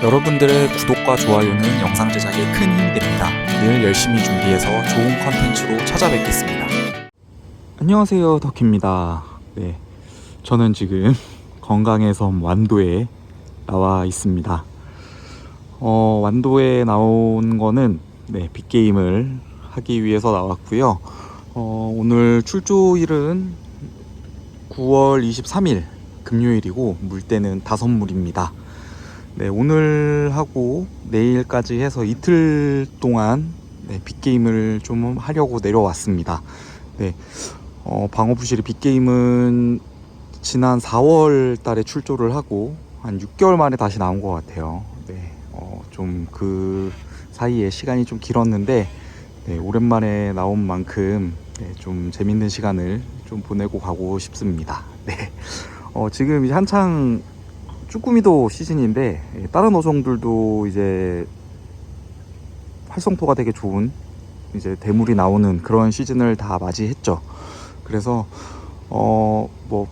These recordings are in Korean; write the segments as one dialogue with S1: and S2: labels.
S1: 여러분들의 구독과 좋아요는 영상 제작에 큰 힘이 됩니다. 늘 열심히 준비해서 좋은 컨텐츠로 찾아뵙겠습니다. 안녕하세요, 덕희입니다. 네, 저는 지금 건강의 섬 완도에 나와 있습니다. 완도에 나온 거는 빅게임을 하기 위해서 나왔고요. 오늘 출조일은 9월 23일 금요일이고 물때는 5물입니다. 네, 오늘 하고 내일까지 해서 이틀 동안 빅게임을 좀 하려고 내려왔습니다. 네, 방어부실이 빅게임은 지난 4월 달에 출조를 하고 한 6개월 만에 다시 나온 것 같아요. 네, 좀 그 사이에 시간이 좀 길었는데 오랜만에 나온 만큼 좀 재밌는 시간을 좀 보내고 가고 싶습니다. 네, 지금 이제 한창 쭈꾸미도 시즌인데 다른 어종들도 이제 활성도가 되게 좋은 이제 대물이 나오는 그런 시즌을 다 맞이했죠. 그래서 뭐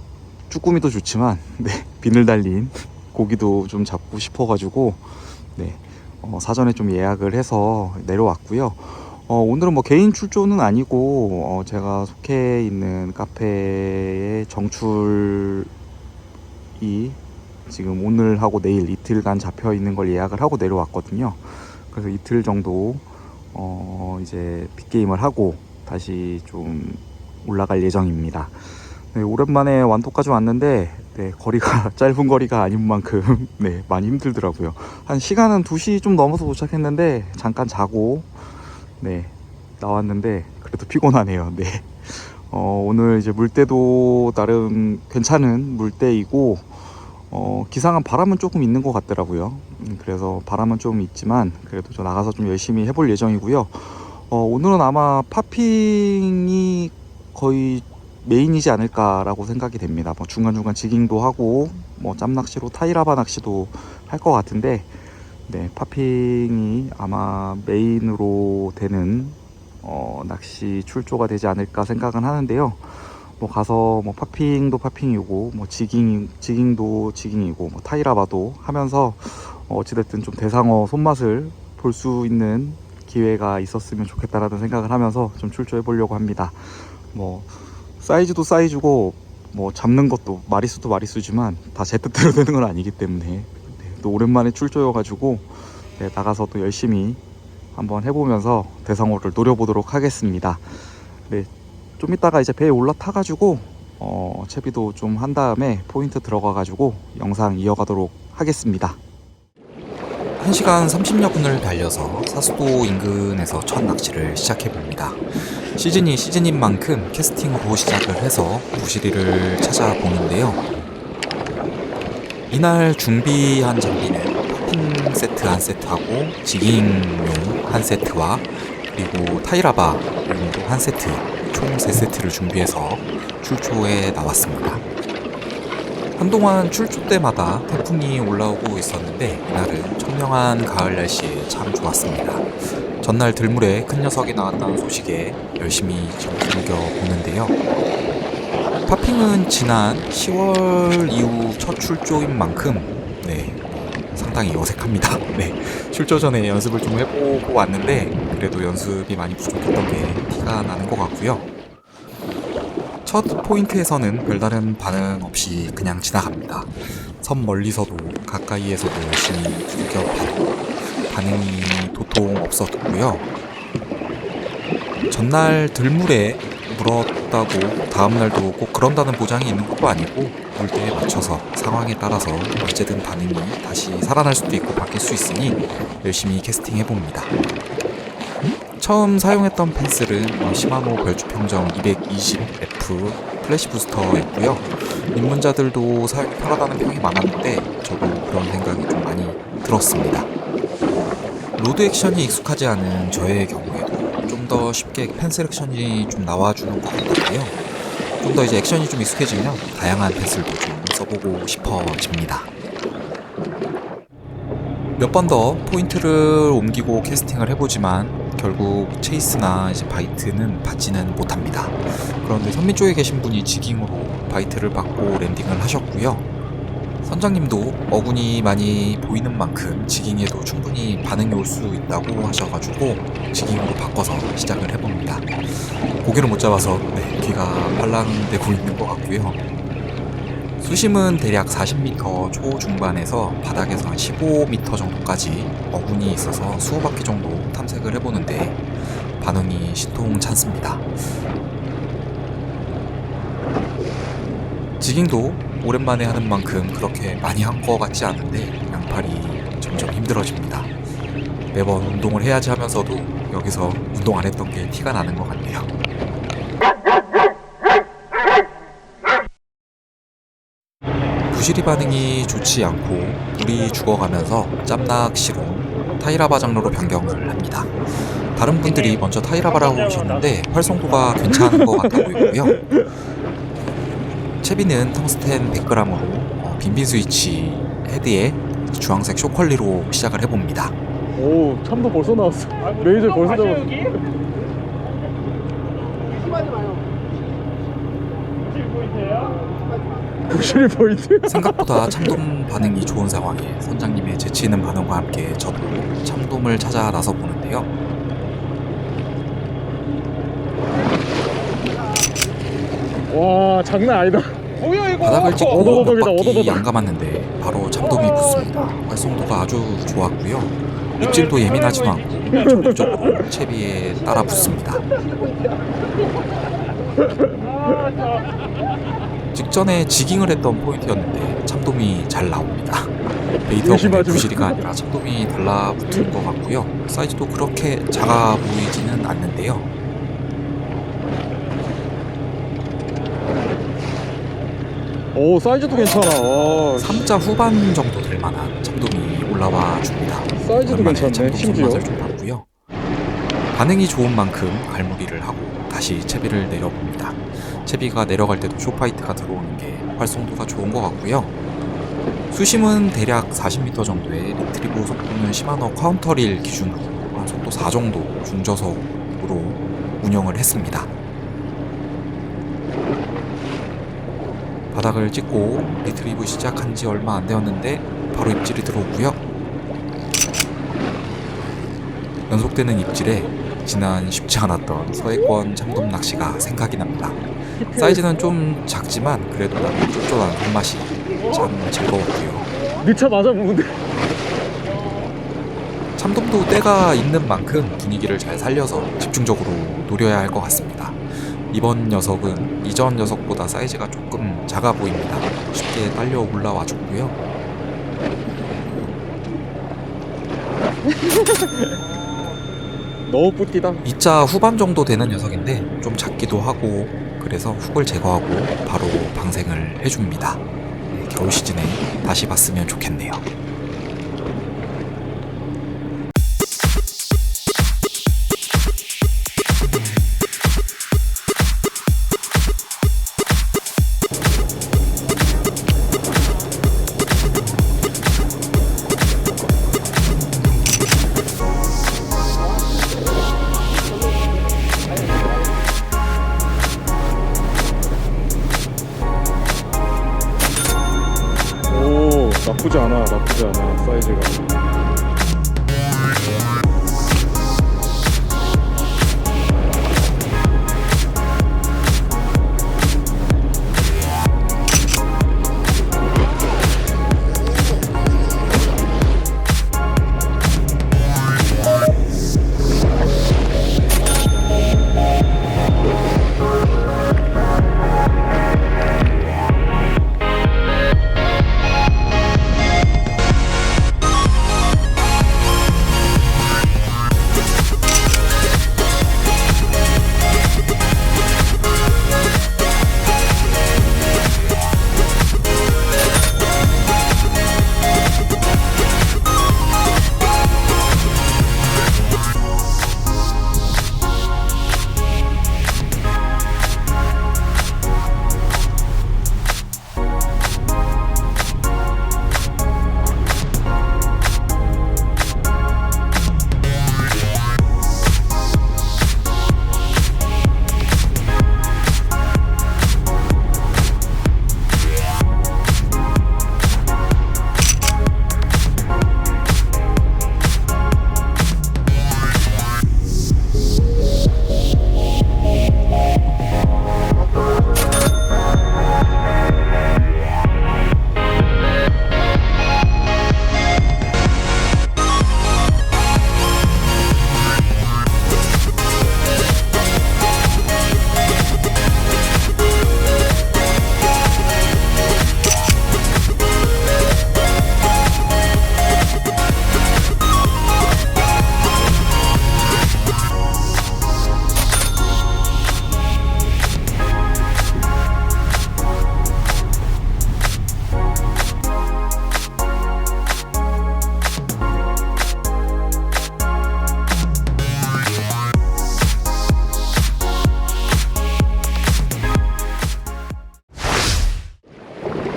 S1: 쭈꾸미도 좋지만 비늘 달린 고기도 좀 잡고 싶어 가지고 사전에 좀 예약을 해서 내려왔고요. 오늘은 뭐 개인 출조는 아니고 제가 속해 있는 카페의 정출이 지금 오늘 하고 내일 이틀간 잡혀 있는 걸 예약을 하고 내려왔거든요. 그래서 이틀 정도 이제 빅게임을 하고 다시 좀 올라갈 예정입니다. 오랜만에 완도까지 왔는데 거리가 짧은 거리가 아닌 만큼 많이 힘들더라고요. 한 시간은 2시 좀 넘어서 도착했는데 잠깐 자고 나왔는데 그래도 피곤하네요. 오늘 이제 물때도 나름 괜찮은 물때이고 기상한 바람은 조금 있는 것 같더라고요. 그래서 바람은 좀 있지만 그래도 저 나가서 좀 열심히 해볼 예정이고요. 오늘은 아마 파핑이 거의 메인이지 않을까라고 생각이 됩니다. 뭐 중간중간 지깅도 하고 뭐 짬낚시로 타이라바 낚시도 할 것 같은데 파핑이 아마 메인으로 되는 낚시 출조가 되지 않을까 생각은 하는데요. 뭐 가서 뭐 파핑도 파핑이고 뭐 지깅도 지깅이고 뭐 타이라바도 하면서 어찌됐든 좀 대상어 손맛을 볼 수 있는 기회가 있었으면 좋겠다라는 생각을 하면서 좀 출조해 보려고 합니다. 뭐 사이즈도 사이즈고 뭐 잡는 것도 마리수도 마리수지만 다 제 뜻대로 되는 건 아니기 때문에 또 오랜만에 출조여 가지고 나가서 또 열심히 한번 해보면서 대상어를 노려보도록 하겠습니다. 좀 이따가 이제 배에 올라타 가지고 채비도 좀 한 다음에 포인트 들어가 가지고 영상 이어가도록 하겠습니다. 1시간 30여 분을 달려서 사수도 인근에서 첫 낚시를 시작해 봅니다. 시즌이 시즌인 만큼 캐스팅으로 시작을 해서 부시리를 찾아보는데요. 이날 준비한 장비는 파핑 세트 한 세트하고 지깅용 한 세트와 그리고 타이라바 용도 한 세트 총 3세트를 준비해서 출조에 나왔습니다. 한동안 출조 때마다 태풍이 올라오고 있었는데 이날은 청명한 가을 날씨에 참 좋았습니다. 전날 들물에 큰 녀석이 나왔다는 소식에 열심히 좀 즐겨보는데요. 파핑은 지난 10월 이후 첫 출조인 만큼 상당히 어색합니다. 출조 전에 연습을 좀 해보고 왔는데 그래도 연습이 많이 부족했던 게 티가 나는 것 같고요. 첫 포인트에서는 별다른 반응 없이 그냥 지나갑니다. 섬 멀리서도 가까이에서도 열심히 두들겨봐도 반응이 도통 없었고요. 전날 들물에 물었다고 다음날도 꼭 그런다는 보장이 있는 것도 아니고 물때에 맞춰서 상황에 따라서 언제든 반응이 다시 살아날 수도 있고 바뀔 수 있으니 열심히 캐스팅 해봅니다. 처음 사용했던 펜슬은 시마노 별주평정 220F 플래시 부스터였고요. 입문자들도 사용이 편하다는 평이 많았는데 저도 그런 생각이 좀 많이 들었습니다. 로드 액션이 익숙하지 않은 저의 경우에도 좀 더 쉽게 펜슬 액션이 좀 나와주는 것 같고요. 좀 더 이제 액션이 좀 익숙해지면 다양한 펜슬도 좀 써보고 싶어집니다. 몇 번 더 포인트를 옮기고 캐스팅을 해보지만 결국 체이스나 이제 바이트는 받지는 못합니다. 그런데 선미 쪽에 계신 분이 지깅으로 바이트를 받고 랜딩을 하셨고요.
S2: 선장님도 어군이 많이 보이는 만큼 지깅에도 충분히 반응이 올 수 있다고 하셔가지고 지깅으로 바꿔서 시작을 해봅니다. 고기를 못 잡아서 귀가 빨랑대고 있는 것 같고요. 수심은 대략 40m 초중반에서 바닥에서 한 15m 정도까지 어군이 있어서 20바퀴 정도 탐색을 해보는데 반응이 신통찮습니다. 지깅도 오랜만에 하는 만큼 그렇게 많이 한 것 같지 않은데 양팔이 점점 힘들어집니다. 매번 운동을 해야지 하면서도 여기서 운동 안 했던 게 티가 나는 것 같네요. 부시리 반응이 좋지 않고 물이 죽어가면서 짬낚시로 타이라바 장르로 변경을 합니다. 다른 분들이 먼저 타이라바라고 하셨는데 활성도가 괜찮은 것 같아 보이고요. 채비는 텅스텐 100g으로 빈빈 스위치 헤드에 주황색 쇼컬리로 시작을 해봅니다.
S3: 오, 참도 벌써 나왔어. 레이저 벌써 잡았어. 부실이 포인트?
S2: 생각보다 참돔 반응이 좋은 상황에 선장님의 재치 있는 반응과 함께 저도 참돔을 찾아 나서 보는데요.
S3: 와, 장난 아니다.
S2: 바닥을 찍고 몇
S3: 오도도덕이다,
S2: 바퀴
S3: 오도도덕.
S2: 안 감았는데 바로 참돔이 붙습니다. 활성도가 아주 좋았고요. 입질도 예민하지도 않고 적극적으로 채비에 따라 붙습니다. 직전에 지깅을 했던 포인트였는데 참돔이 잘 나옵니다. 베이트가 부시리가 아니라 참돔이 달라붙은 것 같고요. 사이즈도 그렇게 작아 보이지는 않는데요.
S3: 오, 사이즈도 괜찮아. 와,
S2: 3자 후반 정도 될 만한 참돔이 올라와 줍니다.
S3: 사이즈도
S2: 오랜만에
S3: 괜찮네,
S2: 참돔
S3: 심지어.
S2: 손맛을 좀 봤고요. 반응이 좋은 만큼 갈무리를 하고 다시 채비를 내려봅니다. 채비가 내려갈 때도 쇼파이트가 들어오는 게 활성도가 좋은 것 같고요. 수심은 대략 40m 정도의 리트리버 속도는 시마노 카운터릴 기준으로 한 속도 4 정도 중저속으로 운영을 했습니다. 바닥을 찍고 리트리브 시작한 지 얼마 안 되었는데 바로 입질이 들어오고요. 연속되는 입질에 지난 쉽지 않았던 서해권 참돔 낚시가 생각이 납니다. 사이즈는 좀 작지만 그래도 나름 쫀쫀한 손맛이 참 즐거웠고요.
S3: 미쳐 맞아 보는데.
S2: 참돔도 때가 있는 만큼 분위기를 잘 살려서 집중적으로 노려야 할 것 같습니다. 이번 녀석은 이전 녀석보다 사이즈가 조금 작아 보입니다. 쉽게 딸려 올라와 줬고요.
S3: 너무 뿌띠다.
S2: 2자 후반 정도 되는 녀석인데 좀 작기도 하고 그래서 훅을 제거하고 바로 방생을 해줍니다. 겨울 시즌에 다시 봤으면 좋겠네요.
S3: 오, 나쁘지 않아, 나쁘지 않아, 사이즈가.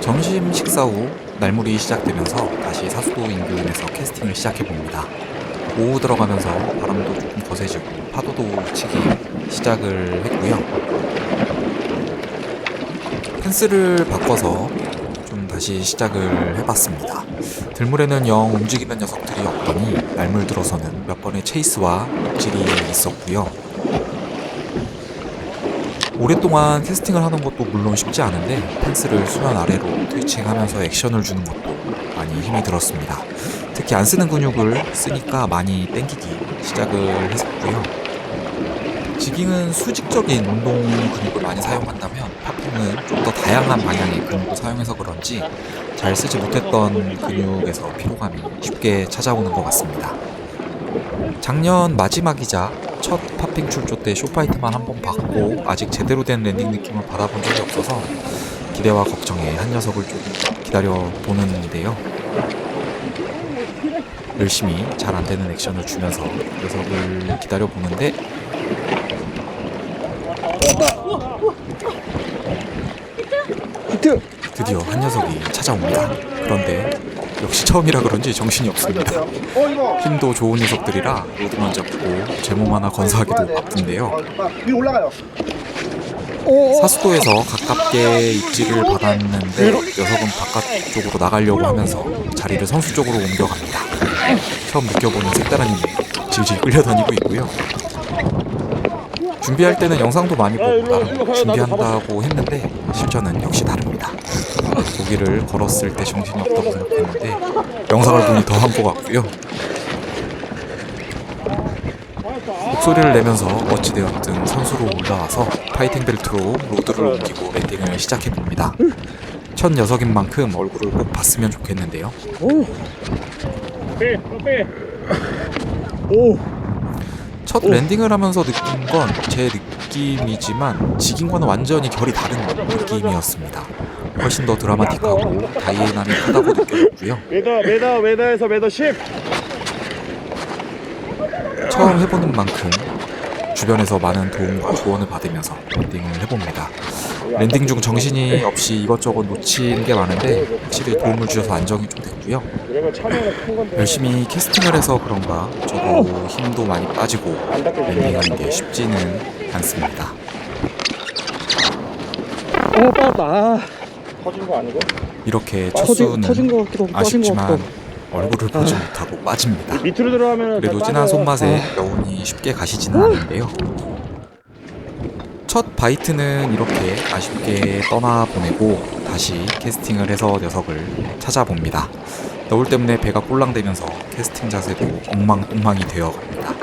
S2: 점심 식사 후 날물이 시작되면서 다시 사수도 인근에서 캐스팅을 시작해봅니다. 오후 들어가면서 바람도 조금 거세지고 파도도 치기 시작을 했고요. 펜스를 바꿔서 좀 다시 시작을 해봤습니다. 들물에는 영 움직이는 녀석들이 없더니 날물 들어서는 몇 번의 체이스와 묵질이 있었고요. 오랫동안 캐스팅을 하는 것도 물론 쉽지 않은데 펜스를 수면 아래로 트위칭하면서 액션을 주는 것도 많이 힘이 들었습니다. 특히 안 쓰는 근육을 쓰니까 많이 땡기기 시작을 했었고요. 지깅은 수직적인 운동 근육을 많이 사용한다면 팝핑은 좀 더 다양한 방향의 근육을 사용해서 그런지 잘 쓰지 못했던 근육에서 피로감이 쉽게 찾아오는 것 같습니다. 작년 마지막이자 첫 팝핑 출조 때 쇼파이트만 한 번 받고 아직 제대로 된 랜딩 느낌을 받아본 적이 없어서 기대와 걱정에 한 녀석을 좀 기다려 보는데요. 열심히 잘 안되는 액션을 주면서 녀석을 기다려 보는데
S3: 히트!
S2: 드디어 한 녀석이 찾아옵니다. 그런데 역시 처음이라 그런지 정신이 없습니다. 힘도 좋은 녀석들이라 로드만 잡고 제 몸 하나 건사하기도 바쁜데요.
S4: 위로 올라가요.
S2: 사수도에서 가깝게 입지를 받았는데 녀석은 바깥쪽으로 나가려고 하면서 자리를 선수 쪽으로 옮겨갑니다. 처음 느껴보는 색다른 힘에 질질 끌려다니고 있고요. 준비할 때는 영상도 많이 보고 나름 준비한다고 했는데 실전은 역시 다릅니다. 고기를 걸었을 때 정신이 없다고 생각했는데 영상을 보니 더한 것 같고요. 목소리를 내면서 어찌되었든 선수로 올라와서 파이팅 벨트로 로드를 옮기고 랜딩을 시작해봅니다. 첫 녀석인 만큼 얼굴을 꼭 봤으면 좋겠는데요. 첫 랜딩을 하면서 느낀 건 제 느낌이지만 지깅과는 완전히 결이 다른 느낌이었습니다. 훨씬 더 드라마틱하고 다이애나믹 하다고 느껴졌고요.
S3: 메다에서 메다 10!
S2: 처음 해보는 만큼 주변에서 많은 도움과 조언을 받으면서 랜딩을 해봅니다. 랜딩 중 정신이 없이 이것저것 놓치는 게 많은데 확실히 도움을 주셔서 안정이 좀 됐고요. 열심히 캐스팅을 해서 그런가 저도 힘도 많이 빠지고 랜딩하는 게 쉽지는 않습니다.
S3: 빠졌다. 터진 거 아니고?
S2: 이렇게
S3: 터진
S2: 첫수는
S3: 거 같기도 하고
S2: 아쉽지만 얼굴을 보지 못하고 빠집니다.
S3: 밑으로 들어가면
S2: 그래도 진한 손맛에 여운이 쉽게 가시지는 않는데요. 첫 바이트는 이렇게 아쉽게 떠나보내고 다시 캐스팅을 해서 녀석을 찾아봅니다. 너울 때문에 배가 꼴랑대면서 캐스팅 자세도 엉망뚱망이 되어갑니다.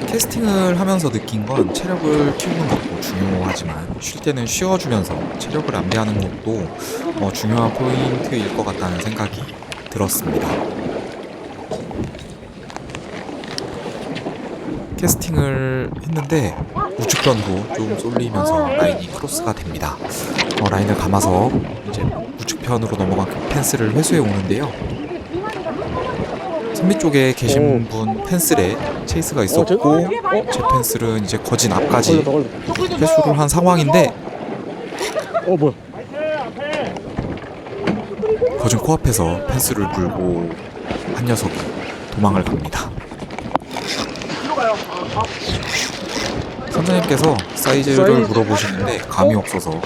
S2: 캐스팅을 하면서 느낀 건 체력을 키우는 것도 중요하지만 쉴 때는 쉬어주면서 체력을 안배하는 것도 중요한 포인트일 것 같다는 생각이 들었습니다. 캐스팅을 했는데 우측편으로 좀 쏠리면서 라인이 크로스가 됩니다. 라인을 감아서 이제 우측편으로 넘어간 펜스를 회수해 오는데요. 선미 쪽에 계신 분 펜슬에 체이스가 있었고 제 펜슬은 이제 거진 앞까지 회수를 한 상황인데
S3: 뭐야?
S2: 거진 코앞에서 펜스를 물고 한 녀석이 도망을 갑니다. 선장님께서 사이즈를 물어보시는데 감이 없어서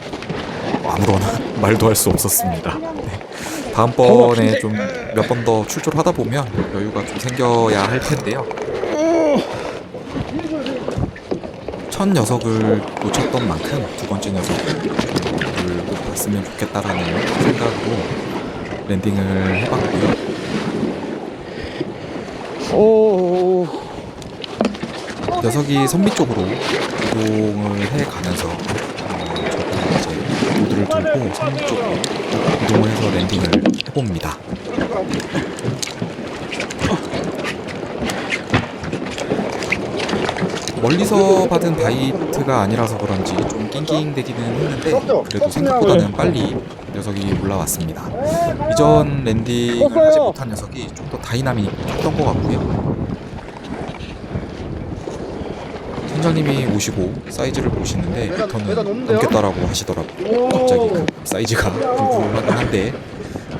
S2: 아무거나 말도 할 수 없었습니다. 네. 다음번에 좀 몇 번 더 출조를 하다 보면 여유가 좀 생겨야 할 텐데요. 첫 녀석을 놓쳤던 만큼 두 번째 녀석을 꼭 봤으면 좋겠다라는 생각으로 랜딩을 해봤고요. 녀석이 선미 쪽으로 이동을 해가면서 저도 이제 모드를 들고 선미 쪽으로 이동을 해서 랜딩을 해봅니다. 멀리서 받은 바이트가 아니라서 그런지 좀 낑낑대기는 했는데 그래도 생각보다는 빨리 녀석이 올라왔습니다. 이전 랜딩을 하지 못한 녀석이 좀 더 다이나믹했던 것 같고요. 선장님이 오시고 사이즈를 보시는데 패턴은 넘겠다라고 하시더라고요. 갑자기 그 사이즈가 궁금하긴 한데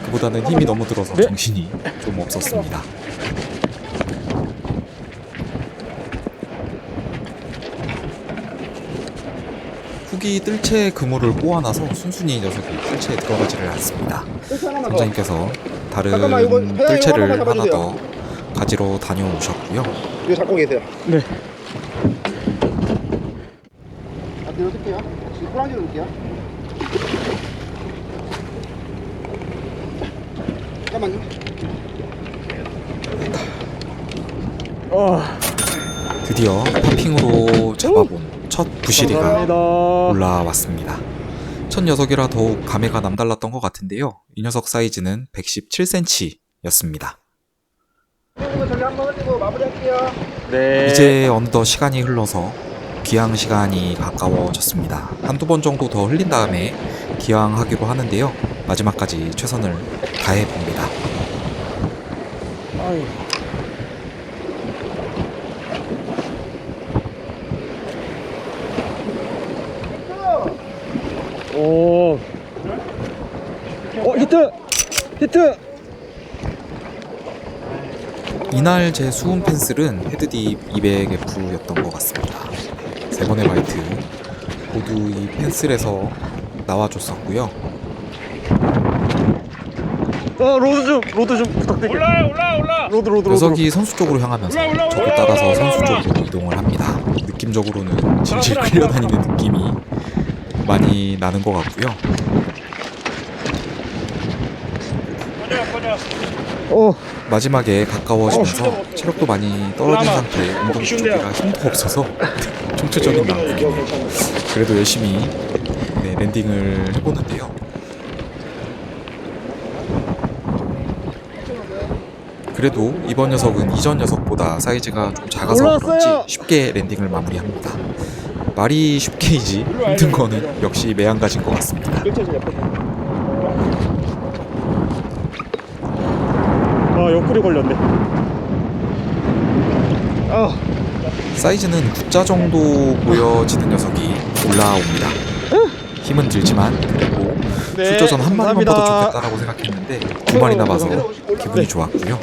S2: 그보다는 힘이 너무 들어서 정신이 좀 없었습니다. 훅이 뜰채 그물을 꼬아놔서 순순히 녀석이 뜰채에 들어가지를 않습니다. 선장님께서 다른 뜰채를 하나 더 가지러 다녀오셨고요.
S4: 이거 잡고 계세요.
S1: 네.
S4: 앞뒤로 쓸게요. 지금 호랑이로 넣을게요. 잠깐만요.
S2: 드디어 파핑으로 잡아본 첫 부시리가
S1: 감사합니다.
S2: 올라왔습니다. 첫 녀석이라 더욱 감회가 남달랐던 것 같은데요. 이 녀석 사이즈는 117cm였습니다.
S4: 저기 한번 흘리고 마무리할게요.
S1: 네.
S2: 이제 어느덧 시간이 흘러서 귀향 시간이 가까워졌습니다. 한두 번 정도 더 흘린 다음에 귀향하기로 하는데요. 마지막까지 최선을 다해봅니다.
S1: 오. 히트! 히트!
S2: 이날 제 수온 펜슬은 헤드딥 200F였던 것 같습니다. 3번의 바이트 모두 이 펜슬에서 나와줬었고요.
S1: 로드 좀 부탁드릴게요. 올라! 로드.
S2: 녀석이 선수 쪽으로 향하면서 저도 따라서 선수 쪽으로 이동을 합니다. 느낌적으로는 질질 끌려다니는 느낌이 많이 나는 것 같고요. 마지막에 가까워지면서 체력도 많이 떨어진 상태에 운동 주기가 힘도 없어서 총체적인 난국이네요. 그래도 열심히 랜딩을 해보는데요. 그래도 이번 녀석은 이전 녀석보다 사이즈가 좀 작아서 그런지 쉽게 랜딩을 마무리합니다. 말이 쉽게이지 힘든 거는 역시 매한가지인 것 같습니다.
S1: 옆구리 걸렸네.
S2: 사이즈는 국자 정도 보여지는 녀석이 올라옵니다. 힘은 들지만 그리고 출조전 한 마리만 봐도 좋겠다라고 생각했는데 2마리나 봐서 기분이 좋았고요.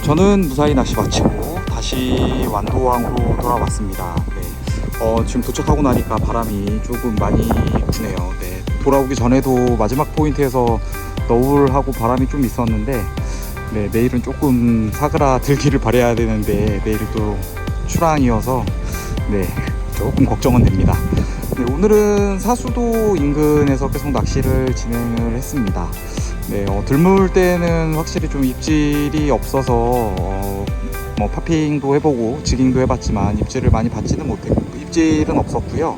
S1: 저는 무사히 낚시 마치고 다시 완도항으로 돌아왔습니다. 네. 지금 도착하고 나니까 바람이 조금 많이 부네요. 네. 돌아오기 전에도 마지막 포인트에서 너울하고 바람이 좀 있었는데 네, 내일은 조금 사그라들기를 바라야 되는데 내일은 또 출항이어서 네, 조금 걱정은 됩니다. 네, 오늘은 사수도 인근에서 계속 낚시를 진행을 했습니다. 네, 들물 때는 확실히 좀 입질이 없어서 뭐 파핑도 해보고 지깅도 해봤지만 입질을 많이 받지는 못했고 입질은 없었고요.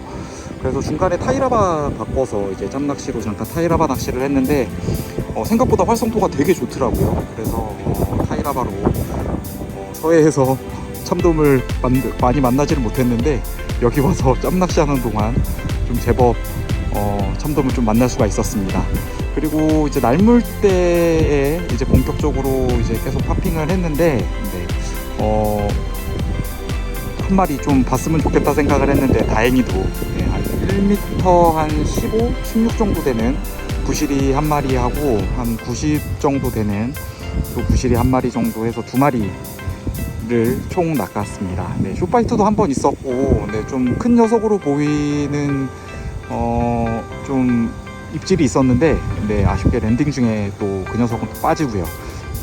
S1: 그래서 중간에 타이라바 바꿔서 이제 짬낚시로 잠깐 타이라바 낚시를 했는데 생각보다 활성도가 되게 좋더라고요. 그래서 타이라바로 서해에서 참돔을 많이 만나지를 못했는데 여기 와서 짬낚시 하는 동안 좀 제법 참돔을 좀 만날 수가 있었습니다. 그리고 이제 날물 때에 이제 본격적으로 이제 계속 파핑을 했는데 네, 한 마리 좀 봤으면 좋겠다 생각을 했는데 다행히도 네, 한 1m 한 15, 16 정도 되는 부시리 한 마리 하고 한 90 정도 되는 또 부시리 한 마리 정도 해서 2마리를 총 낚았습니다. 네, 숏바이트도 한 번 있었고 네, 좀 큰 녀석으로 보이는 좀 입질이 있었는데 네, 아쉽게 랜딩 중에 또 그 녀석은 또 빠지고요.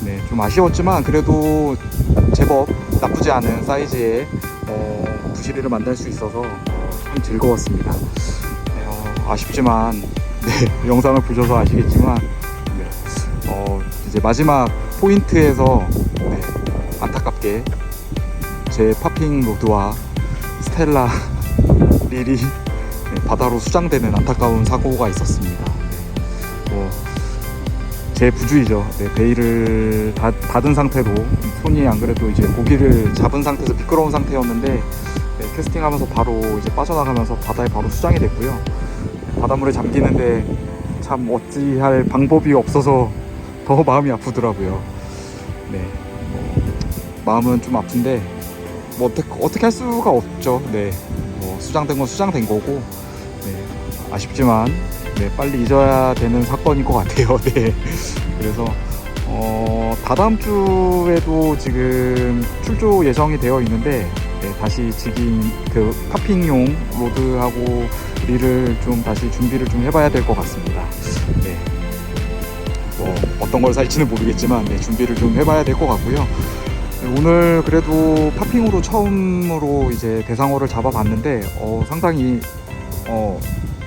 S1: 네, 좀 아쉬웠지만 그래도 제법 나쁘지 않은 사이즈의 부시리를 만날 수 있어서 참 즐거웠습니다. 네, 아쉽지만 네, 영상을 보셔서 아시겠지만 네, 이제 마지막 포인트에서 네, 안타깝게 제 파핑 로드와 스텔라 릴이 네, 바다로 수장되는 안타까운 사고가 있었습니다. 네, 제 부주의죠. 네, 베일을 닫은 상태로 손이 안 그래도 이제 고기를 잡은 상태에서 미끄러운 상태였는데 네, 캐스팅하면서 바로 이제 빠져나가면서 바다에 바로 수장이 됐고요. 바닷물에 잠기는데 참 어찌할 방법이 없어서 더 마음이 아프더라고요. 네, 마음은 좀 아픈데 뭐 어떻게 할 수가 없죠. 네, 뭐 수장된 건 수장된 거고 네, 아쉽지만 네, 빨리 잊어야 되는 사건인 것 같아요. 네, 그래서 다다음 주에도 지금 출조 예정이 되어 있는데 네, 다시 지금 그 파핑용 로드하고 릴을 좀 다시 준비를 좀 해봐야 될 것 같습니다. 네, 뭐 어떤 걸 살지는 모르겠지만 네, 준비를 좀 해봐야 될 것 같고요. 네, 오늘 그래도 파핑으로 처음으로 이제 대상어를 잡아봤는데 상당히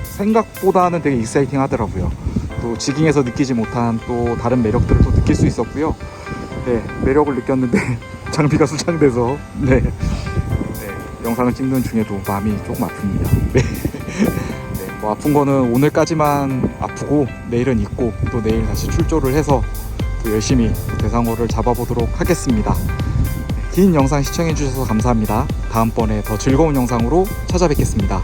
S1: 생각보다는 되게 익사이팅 하더라고요. 또 지깅에서 느끼지 못한 또 다른 매력들을 또 느낄 수 있었고요. 네, 매력을 느꼈는데 장비가 수장돼서 네, 영상을 찍는 중에도 마음이 조금 아픕니다. 네. 네, 뭐 아픈 거는 오늘까지만 아프고 내일은 있고 또 내일 다시 출조를 해서 또 열심히 대상어를 잡아보도록 하겠습니다. 긴 영상 시청해 주셔서 감사합니다. 다음번에 더 즐거운 영상으로 찾아뵙겠습니다.